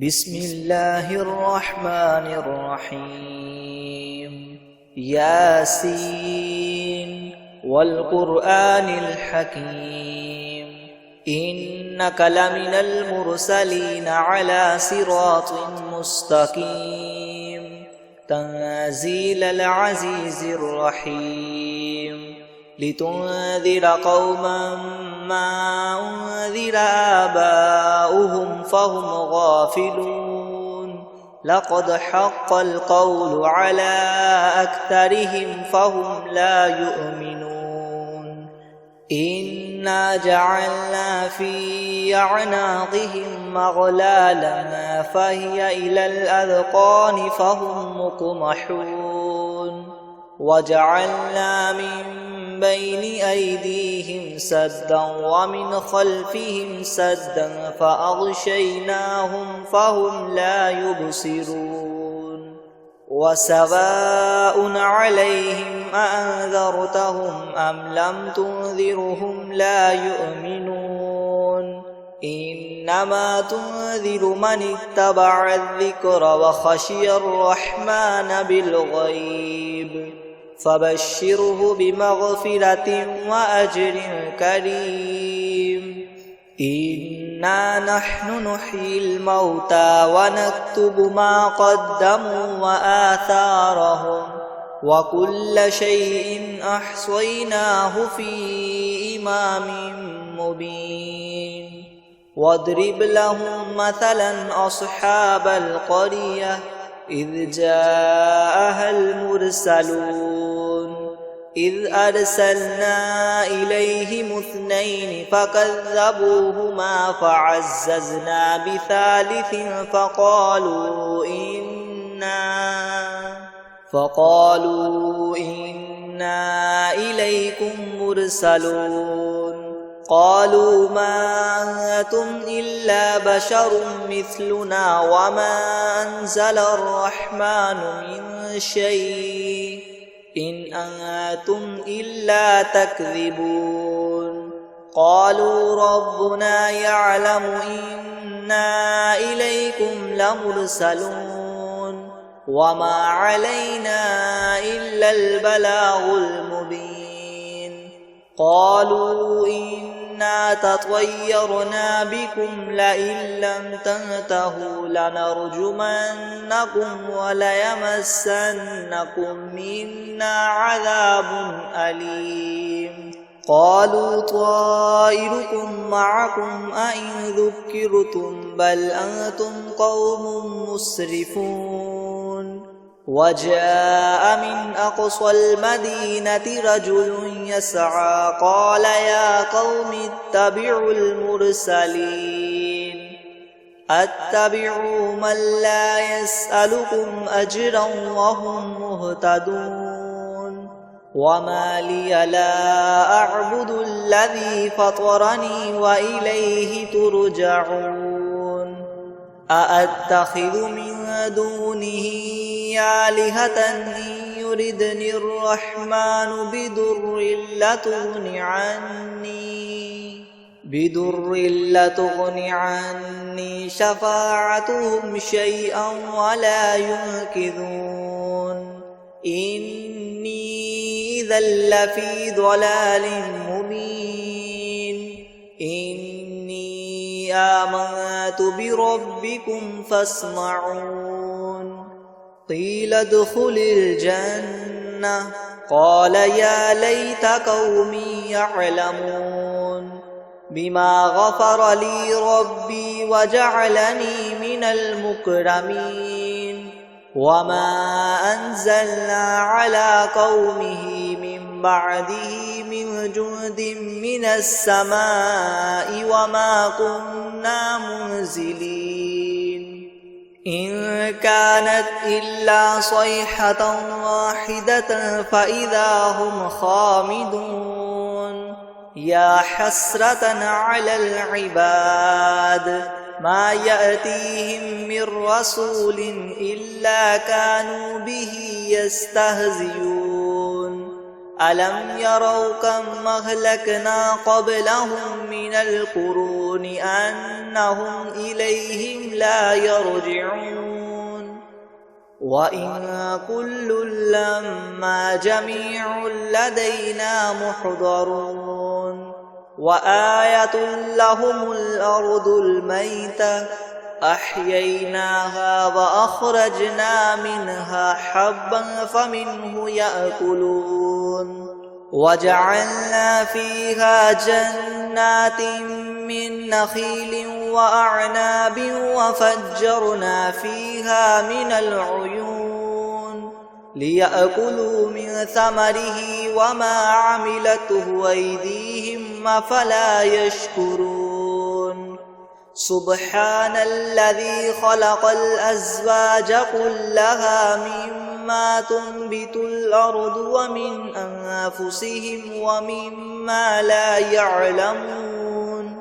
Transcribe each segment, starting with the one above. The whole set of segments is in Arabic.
بسم الله الرحمن الرحيم ياسين والقرآن الحكيم إنك لمن المرسلين على صراط مستقيم تنزيل العزيز الرحيم لتنذر قوما ما أنذر آباؤهم فهم غافلون لقد حق القول على أكثرهم فهم لا يؤمنون إنا جعلنا في أعناقهم أغلالا فهي إلى الأذقان فهم مقمحون وجعلنا من بين أيديهم سدا ومن خلفهم سدا فأغشيناهم فهم لا يبصرون وسواء عليهم أأنذرتهم أم لم تنذرهم لا يؤمنون إنما تنذر من اتبع الذكر وخشي الرحمن بالغيب فبشره بمغفرة وأجر كريم إنا نحن نحيي الموتى ونكتب ما قدموا وآثارهم وكل شيء أحصيناه في إمام مبين واضرب لهم مثلا أصحاب القرية إذ جاءها المرسلون إذ أرسلنا إليهم اثنين فكذبوهما فعززنا بثالث فقالوا إنا إليكم مرسلون قالوا ما أنتم إلا بشر مثلنا وما أنزل الرحمن من شيء إن أنتم إلا تكذبون قالوا ربنا يعلم إنا إليكم لمرسلون وما علينا إلا البلاغ المبين قالوا إنا تطيرنا بكم لئن لم تنتهوا لنرجمنكم وليمسنكم منا عذاب أليم قالوا طائركم معكم أئن ذكرتم بل أنتم قوم مسرفون وجاء من أقصى المدينة رجل يسعى قال يا قوم اتبعوا المرسلين اتبعوا من لا يسألكم أجرا وهم مهتدون وما لي لا أعبد الذي فطرني وإليه ترجعون أأتخذ من دونه آلهة إن يردني الرحمن بدر لتغن عني شفاعتهم شيئا ولا ينقذون إني إذا لفي ضلال مبين إني آمنت بربكم فاسمعون قيل ادخل الجنة قال يا ليت قومي يعلمون بما غفر لي ربي وجعلني من المكرمين وما أنزلنا على قومه من بعده من جند من السماء وما كنا منزلين إن كانت إلا صيحة واحدة فإذا هم خامدون يا حسرة على العباد ما يأتيهم من رسول إلا كانوا به يستهزئون ألم يروا كم أهلكنا قبلهم من القرون أنهم إليهم لا يرجعون وإن كل لما جميع لدينا محضرون وآية لهم الأرض الميتة أحييناها وأخرجنا منها حبا فمنه يأكلون وجعلنا فيها جنات من نخيل وأعناب وفجرنا فيها من العيون ليأكلوا من ثمره وما عملته أيديهم أفلا يشكرون سبحان الذي خلق الأزواج كلها مما تنبت الأرض ومن أنفسهم ومما لا يعلمون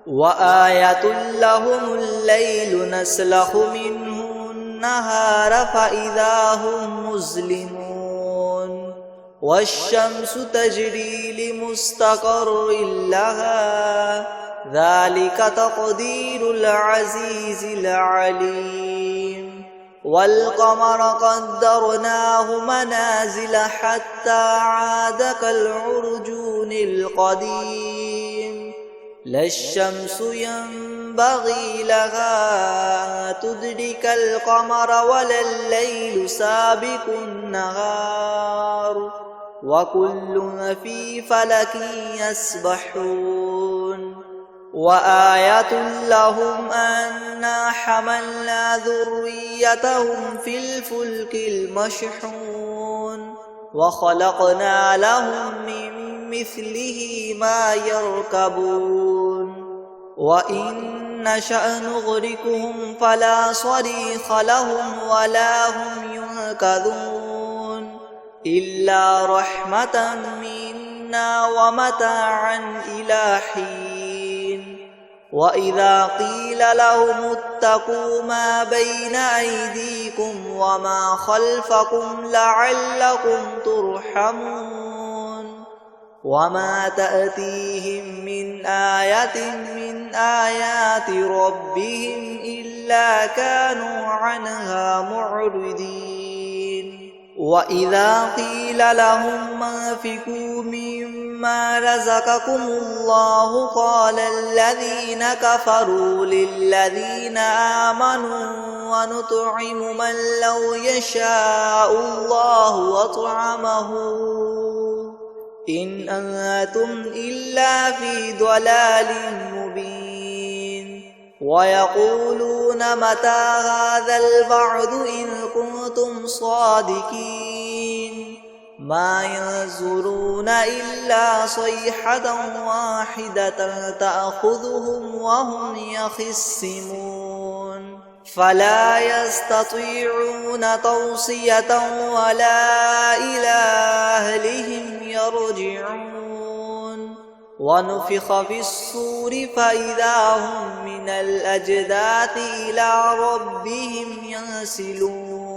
وآية لهم الليل نسلخ منه النهار فإذا هم مظلمون والشمس تجري لمستقر لها ذلك تقدير العزيز العليم والقمر قدرناه منازل حتى عاد كالعرجون القديم لا الشمس ينبغي لها تدرك القمر ولا الليل سابق النهار وكل في فلك يسبحون وآية لهم أنا حملنا ذريتهم في الفلك المشحون وخلقنا لهم من مثله ما يركبون وإن نشأ نغرقهم فلا صريخ لهم ولا هم ينقذون إلا رحمة منا ومتاعا إلى حين وإذا قيل لهم اتقوا ما بين أيديكم وما خلفكم لعلكم ترحمون وما تأتيهم من آية من آيات ربهم إلا كانوا عنها معرضين وإذا قيل لهم أنفقوا مما رزقكم الله قال الذين كفروا للذين آمنوا ونطعم من لو يشاء الله أطعمه إن أنتم إلا في ضلال مبين ويقولون متى هذا الوعد إن كنتم صادقين ما ينظرون إلا صيحة واحدة تأخذهم وهم يخصمون فلا يستطيعون توصية ولا إلى أهلهم يرجعون ونفخ في الصور فإذا هم من الأجداث إلى ربهم ينسلون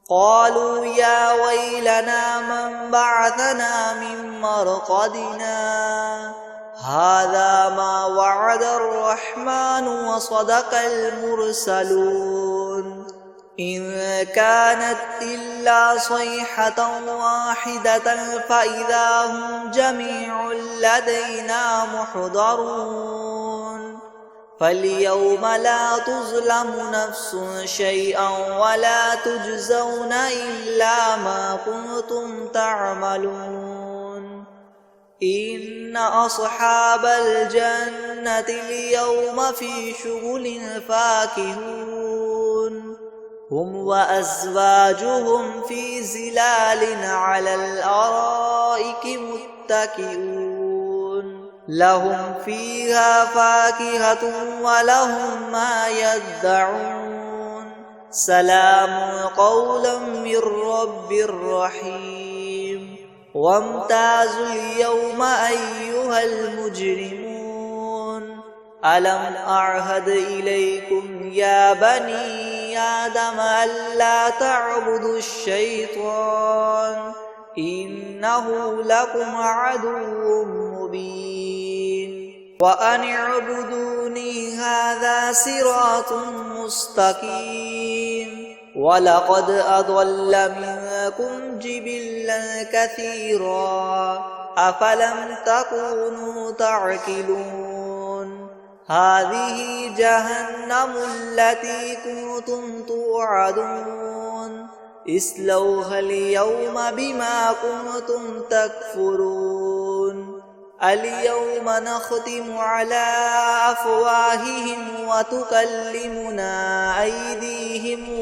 قالوا يا ويلنا من بعثنا من مرقدنا هذا ما وعد الرحمن وصدق المرسلون إن كانت إلا صيحة واحدة فإذا هم جميع لدينا محضرون فاليوم لا تظلم نفس شيئا ولا تجزون إلا ما كنتم تعملون إن أصحاب الجنة اليوم في شغل فاكهون هم وأزواجهم في زلال على الأرائك متكئون لهم فيها فاكهة ولهم ما يدعون سلام قولا من رب رحيم وامتازوا اليوم أيها المجرمون ألم أعهد إليكم يا بني آدم ألا تعبدوا الشيطان إنه لكم عدو مبين وأن اعبدوني هذا صراط مستقيم ولقد أضل منكم جبلا كثيرا أفلم تكونوا تعقلون هذه جهنم التي كنتم توعدون اصلوها اليوم بما كنتم تكفرون اليوم نختم على أفواههم وتكلمنا أيديهم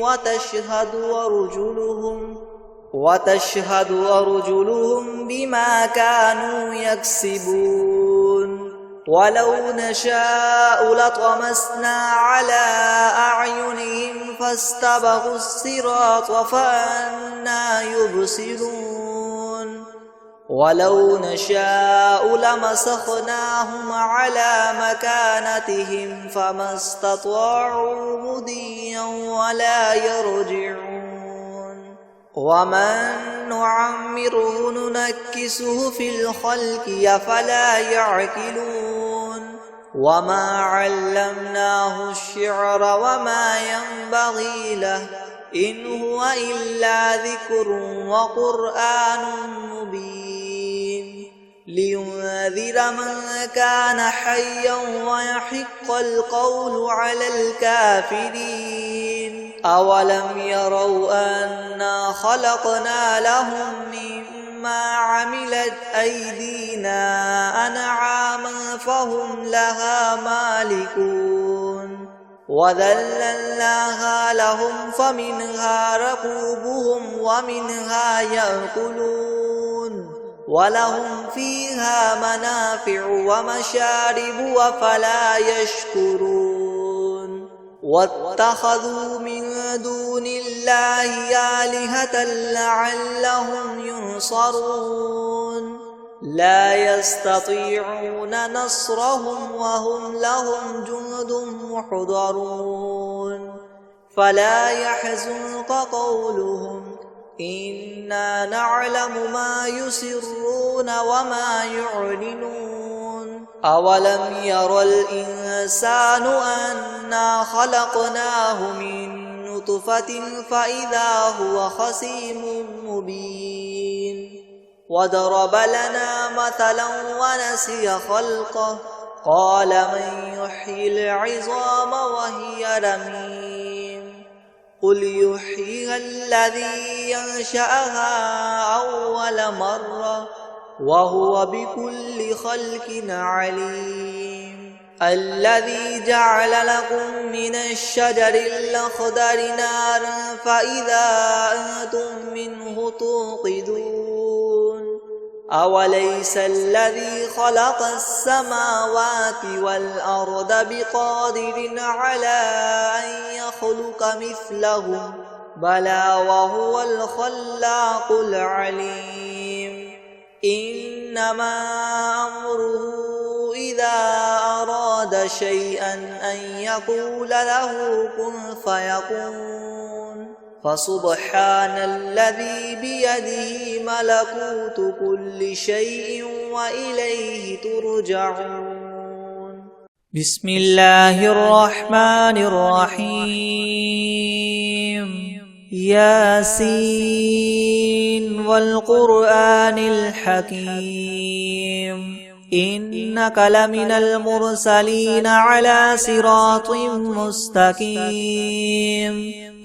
وتشهد أرجلهم بما كانوا يكسبون ولو نشاء لطمسنا على أعينهم فاستبقوا الصراط فأنى يبصرون ولو نشاء لمسخناهم على مكانتهم فما استطاعوا مضيا ولا يرجعون ومن نعمره ننكسه في الخلق أفلا يعقلون وما علمناه الشعر وما ينبغي له إن هو إلا ذكر وقرآن مبين لينذر من كان حيا ويحق القول على الكافرين أولم يروا أنا خلقنا لهم مما عملت أيدينا أنعاما فهم لها مالكون وذللناها لهم فمنها ركوبهم ومنها يأكلون ولهم فيها منافع ومشارب أفلا يشكرون واتخذوا من دون الله آلهة لعلهم ينصرون لا يستطيعون نصرهم وهم لهم جند محضرون فلا يحزنك قولهم إنا نعلم ما يسرون وما يعلنون أولم ير الإنسان أنا خلقناه من نطفة فإذا هو خصيم مبين وضرب لنا مثلا ونسي خلقه قال من يحيي العظام وهي رميم قل يحييها الذي ينشأها أول مرة وهو بكل خلق عليم الذي جعل لكم من الشجر الأخضر نارا فإذا أنتم منه توقدون أوليس الذي خلق السماوات والأرض بقادر على أن يخلق مثلهم بلى وهو الخلاق العليم إنما أمره إذا أراد شيئا أن يقول له كن فيكون فسبحان الذي بيده ملكوت كل شيء وإليه ترجعون بسم الله الرحمن الرحيم ياسين والقرآن الحكيم إنك لمن المرسلين على صراط مستقيم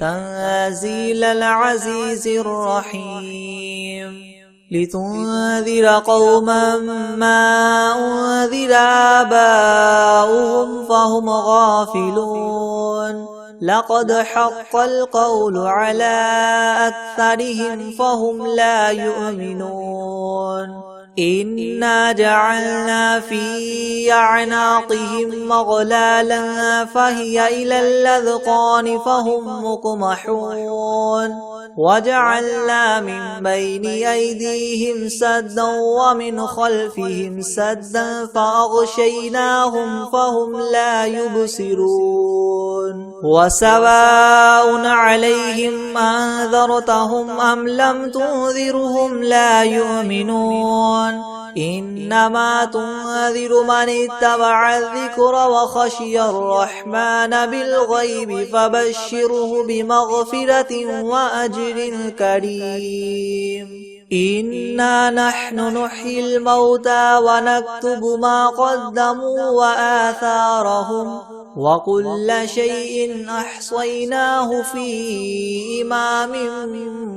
تنزيل العزيز الرحيم لتنذر قوما ما أنذر آباؤهم فهم غافلون لقد حق القول على أكثرهم فهم لا يؤمنون إنا جعلنا في أعناقهم مغلالا فهي إلى الأذقان فهم مقمحون وجعلنا من بين أيديهم سدا ومن خلفهم سدا فأغشيناهم فهم لا يبصرون وسواء عليهم أنذرتهم أم لم تنذرهم لا يؤمنون إنما تنذر من اتبع الذكر وخشي الرحمن بالغيب فبشره بمغفرة وأجر كريم إنا نحن نحيي الموتى ونكتب ما قدموا وآثارهم وكل شيء أحصيناه في إمام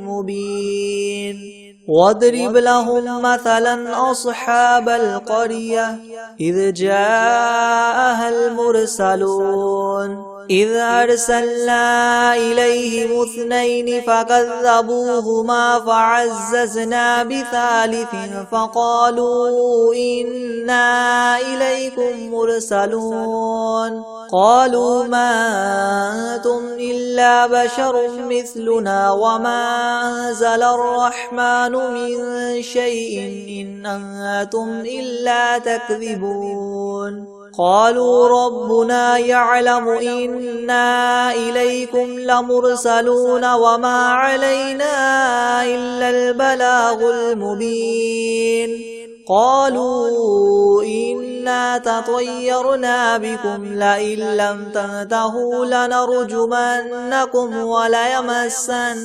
مبين واضرب لهم مثلا أصحاب القرية إذ جاءها المرسلون إذ أرسلنا إليهم 2 فكذبوهما فعززنا بثالث فقالوا إنا إليكم مرسلون قالوا ما أنتم إلا بشر مثلنا وما أنزل الرحمن من شيء إن أنتم إلا تكذبون قالوا ربنا يعلم إنا إليكم لمرسلون وما علينا إلا البلاغ المبين قالوا إنا تطيرنا بكم لئن لم تنتهوا لنرجمنكم وليمسنكم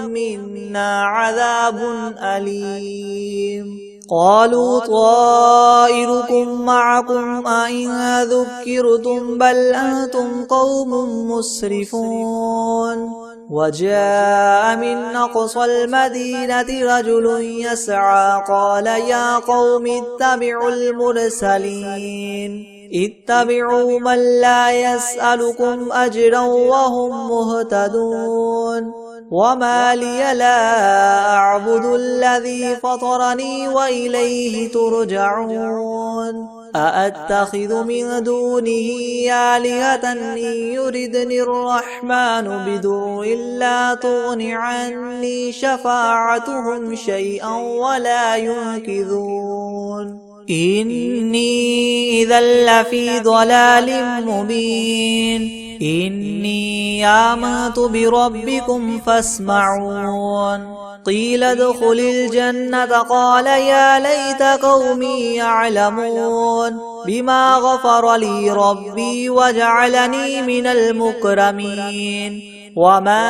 منا عذاب أليم قالوا طائركم معكم أئن ذكرتم بل أنتم قوم مسرفون وجاء من أقصى المدينة رجل يسعى قال يا قوم اتبعوا المرسلين اتبعوا من لا يسألكم أجرا وهم مهتدون وما لي لا أعبد الذي فطرني وإليه ترجعون أأتخذ من دونه آلهة إن يردني الرحمن بدر لا تغن عني شفاعتهم شيئا ولا ينقذون إني إذا لفي ضلال مبين إني آمنت بربكم فاسمعون قيل ادخل الجنة قال يا ليت قومي يعلمون بما غفر لي ربي وجعلني من المكرمين وما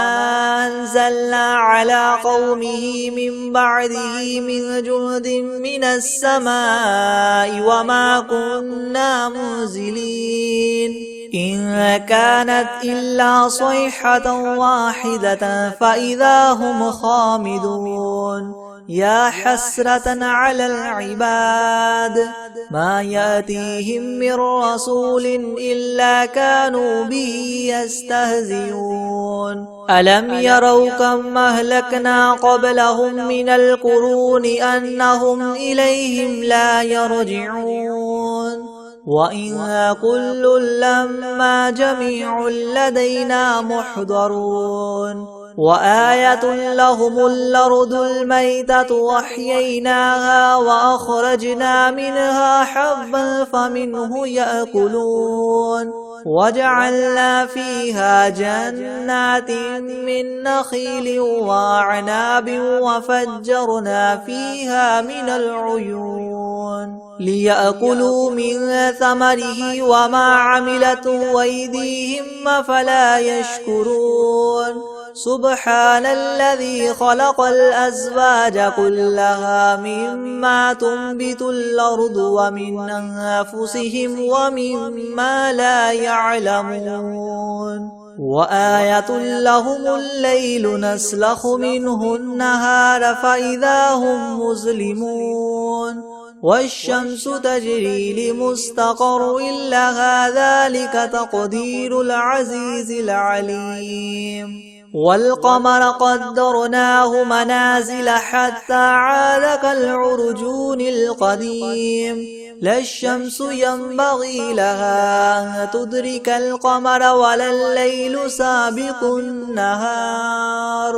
أنزلنا على قومه من بعده من جند من السماء وما كنا منزلين إن كانت إلا صيحة واحدة فإذا هم خامدون يا حسرة على العباد ما يأتيهم من رسول إلا كانوا به يستهزئون ألم يروا كم أهلكنا قبلهم من القرون أنهم إليهم لا يرجعون وإن كل لما جميع لدينا محضرون وآية لهم الأرض الميتة وأحييناها وأخرجنا منها حبا فمنه يأكلون وجعلنا فيها جنات من نخيل وأعناب وفجرنا فيها من العيون ليأكلوا من ثمره وما عملته أيديهم فلا يشكرون سبحان الذي خلق الأزواج كلها مما تنبت الأرض ومن أنفسهم ومما لا يعلمون وآية لهم الليل نسلخ منه النهار فإذا هم مظلمون والشمس تجري لمستقر لها ذلك تقدير العزيز العليم والقمر قدرناه منازل حتى عاد كالعرجون القديم لا الشمس ينبغي لها أن تدرك القمر ولا الليل سابق النهار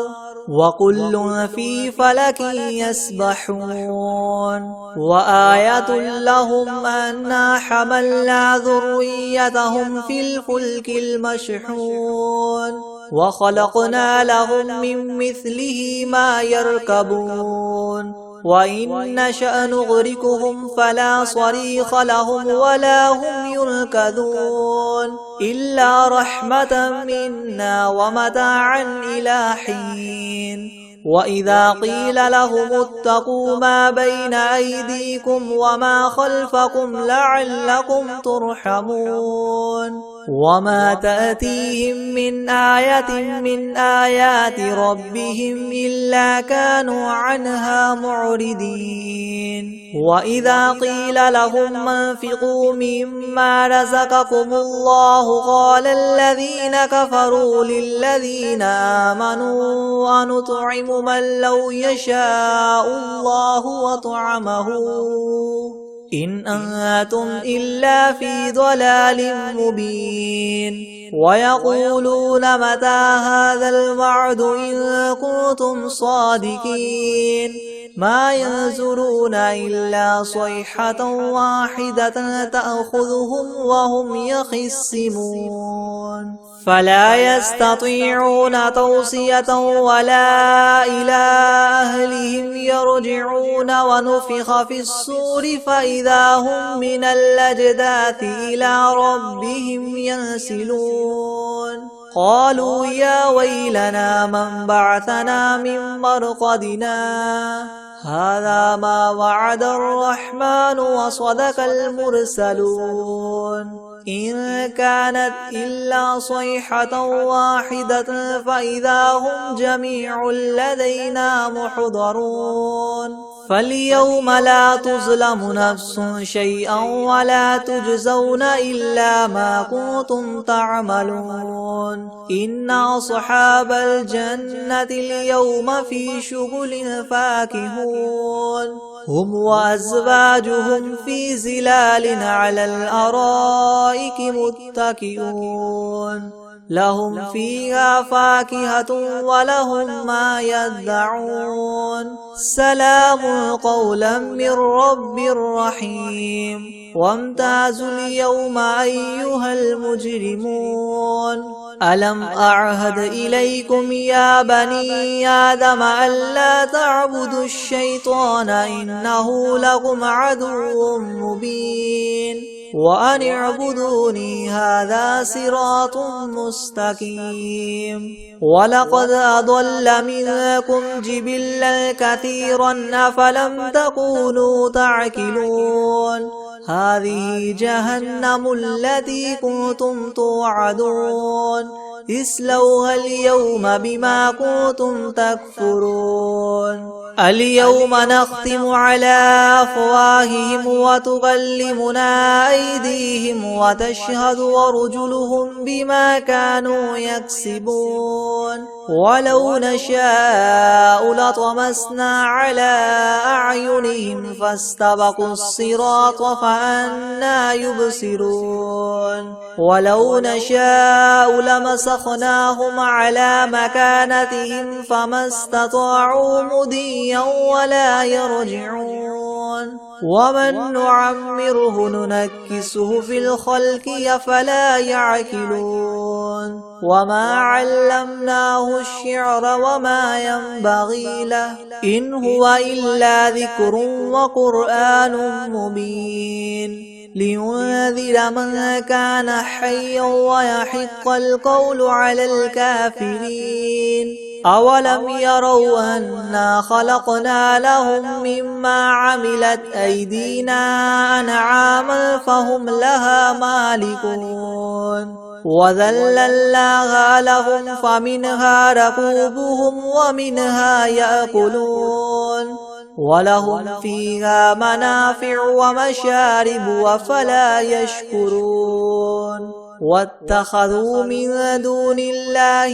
وكل في فلك يسبحون وآية لهم أنا حملنا ذريتهم في الفلك المشحون وخلقنا لهم من مثله ما يركبون وإن نشأ نغرقهم فلا صريخ لهم ولا هم ينقذون إلا رحمة منا ومتاعا إلى حين وإذا قيل لهم اتقوا ما بين أيديكم وما خلفكم لعلكم ترحمون وما تأتيهم من آية من آيات ربهم إلا كانوا عنها معرضين وإذا قيل لهم انفقوا مما رزقكم الله قال الذين كفروا للذين آمنوا أنطعم من لو يشاء الله وطعمه إن أنتم إلا في ضلال مبين ويقولون متى هذا الوعد إن كنتم صادقين ما ينظرون إلا صيحة واحدة تأخذهم وهم يخصمون فلا يستطيعون توصية ولا إلى أهلهم يرجعون ونفخ في الصور فإذا هم من الأجداث إلى ربهم ينسلون قالوا يا ويلنا من بعثنا من مرقدنا هذا ما وعد الرحمن وصدق المرسلون إن كانت إلا صيحة واحدة فإذا هم جميع لدينا محضرون فاليوم لا تظلم نفس شيئا ولا تجزون إلا ما كنتم تعملون إن أصحاب الجنة اليوم في شغل فاكهون هم وأزواجهم في ظلال على الأرائك متكئون لهم فيها فاكهة ولهم ما يدعون سلام قولا من رب رحيم وامتازوا اليوم أيها المجرمون ألم أعهد إليكم يا بني آدم ألا تعبدوا الشيطان إنه لكم عدو مبين وأن اعبدوني هذا صراط مستقيم ولقد أضل منكم جبلا كثيرا أفلم تكونوا تعقلون هذه جهنم التي كنتم توعدون اصلوها اليوم بما كنتم تكفرون اليوم نختم على أفواههم وتكلمنا أيديهم وتشهد أرجلهم بما كانوا يكسبون ولو نشاء لطمسنا على أعينهم فاستبقوا الصراط فأنى يبصرون ولو نشاء لمسخناهم على مكانتهم فما استطاعوا مضيا ولا يرجعون ومن نعمره ننكسه في الخلق أفلا يعقلون وما علمناه الشعر وما ينبغي له إن هو إلا ذكر وقرآن مبين لينذر من كان حيا ويحق القول على الكافرين أولم يروا أنا خلقنا لهم مما عملت أيدينا أنعاما فهم لها مالكون وذللناها لهم فمنها ركوبهم ومنها يأكلون ولهم فيها منافع ومشارب وفلا يشكرون واتخذوا من دون الله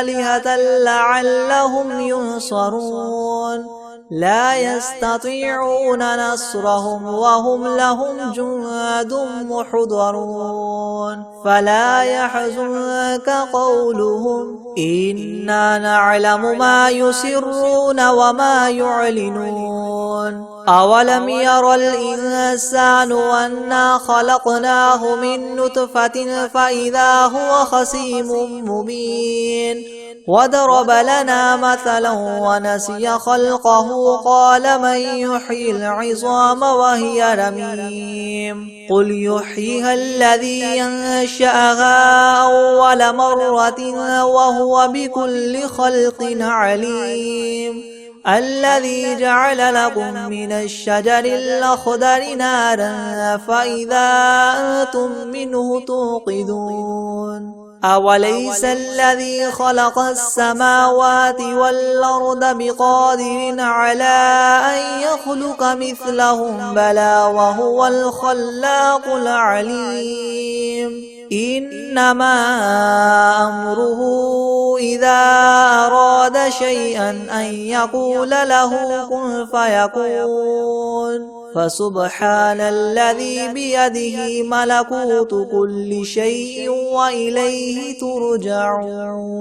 آلهة لعلهم ينصرون لا يستطيعون نصرهم وهم لهم جند محضرون فلا يحزنك قولهم إنا نعلم ما يسرون وما يعلنون أولم ير الإنسان أنا خلقناه من نطفة فإذا هو خصيم مبين وضرب لنا مثلا ونسي خلقه قال من يحيي العظام وهي رميم قل يحييها الذي ينشأها أول مرة وهو بكل خلق عليم الذي جعل لكم من الشجر الأخضر نارا فإذا أنتم منه توقدون أوليس الذي خلق السماوات والأرض بقادر على أن يخلق مثلهم بلى وهو الخلاق العليم إنما أمره إذا أراد شيئا أن يقول له كن فيكون فسبحان الذي بيده ملكوت كل شيء وإليه ترجعون